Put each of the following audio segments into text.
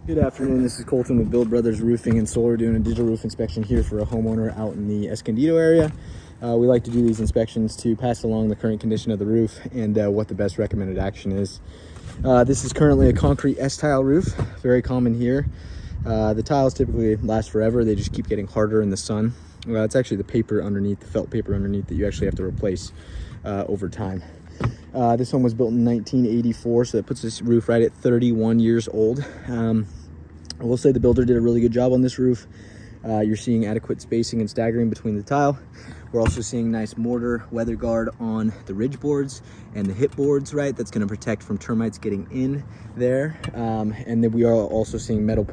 Good afternoon, this is Colton with Bill Brothers Roofing and Solar doing a digital roof inspection here for a homeowner out in the Escondido area. We like to do these inspections to pass along the current condition of the roof and what the best recommended action is. This is currently a concrete S-tile roof, very common here. The tiles typically last forever, they just keep getting harder in the sun. It's actually the paper underneath, the felt paper underneath that you actually have to replace over time. This one was built in 1984, so that puts this roof right at 31 years old. I will say the builder did a really good job on this roof. You're seeing adequate spacing and staggering between the tile. We're also seeing nice mortar weather guard on the ridge boards and the hip boards, right? That's going to protect from termites getting in there. And then we are also seeing metal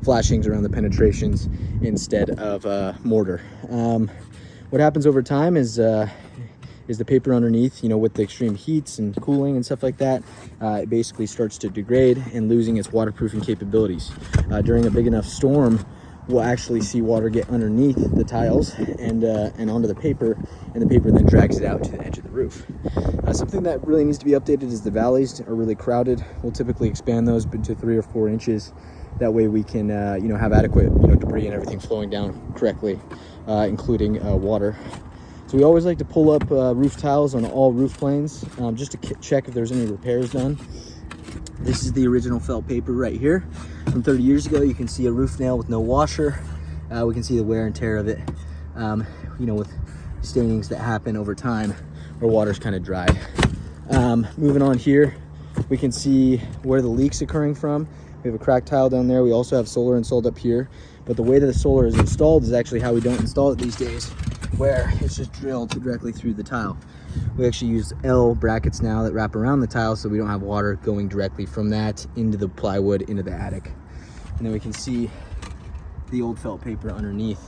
flashings around the penetrations instead of mortar. What happens over time is the paper underneath, you know, with the extreme heats and cooling and stuff like that, it basically starts to degrade and losing its waterproofing capabilities. During a big enough storm, we'll actually see water get underneath the tiles and onto the paper, and the paper then drags it out to the edge of the roof. Something that really needs to be updated is the valleys are really crowded. We'll typically expand those to 3 or 4 inches. That way we can, have adequate, debris and everything flowing down correctly, including water. So we always like to pull up roof tiles on all roof planes just to check if there's any repairs done. This is the original felt paper right here from 30 years ago. You can see a roof nail with no washer. We can see the wear and tear of it, with stainings that happen over time where water's kind of dry. Moving on here, we can see where the leak's occurring from. We have a cracked tile down there. We also have solar installed up here, but the way that the solar is installed is actually how we don't install it these days, where it's just drilled directly through the tile. We actually use L brackets now that wrap around the tile so we don't have water going directly from that into the plywood into the attic. And then we can see the old felt paper underneath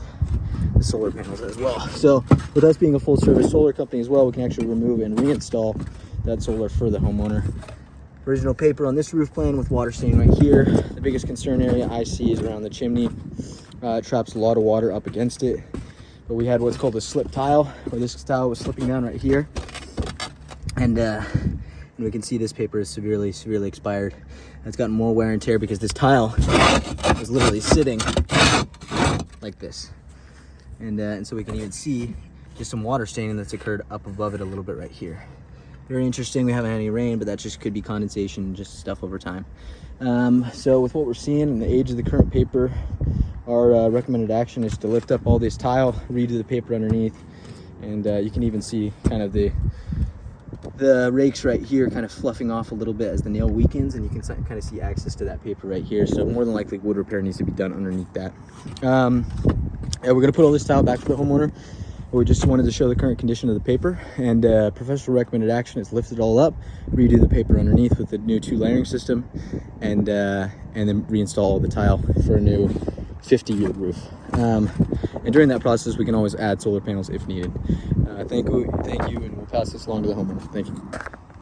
the solar panels as well. So with us being a full service solar company as well, we can actually remove and reinstall that solar for the homeowner. Original paper on this roof plan with water staining right here. The biggest concern area I see is around the chimney. It traps a lot of water up against it. But we had what's called a slip tile, where this tile was slipping down right here. And we can see this paper is severely expired. And it's gotten more wear and tear because this tile is literally sitting like this. And so we can even see just some water staining that's occurred up above it a little bit right here. Very interesting. We haven't had any rain, but that just could be condensation and just stuff over time. So with what we're seeing and the age of the current paper, our recommended action is to lift up all this tile, redo the paper underneath, and you can even see kind of the rakes right here kind of fluffing off a little bit as the nail weakens, and you can kind of see access to that paper right here. So more than likely wood repair needs to be done underneath that. We're going to put all this tile back for the homeowner. We just wanted to show the current condition of the paper, and professional recommended action is lift it all up, redo the paper underneath with the new 2-layering system, and then reinstall all the tile for a new 50-year roof. And during that process, we can always add solar panels if needed. Thank you, and we'll pass this along to the homeowner. Thank you.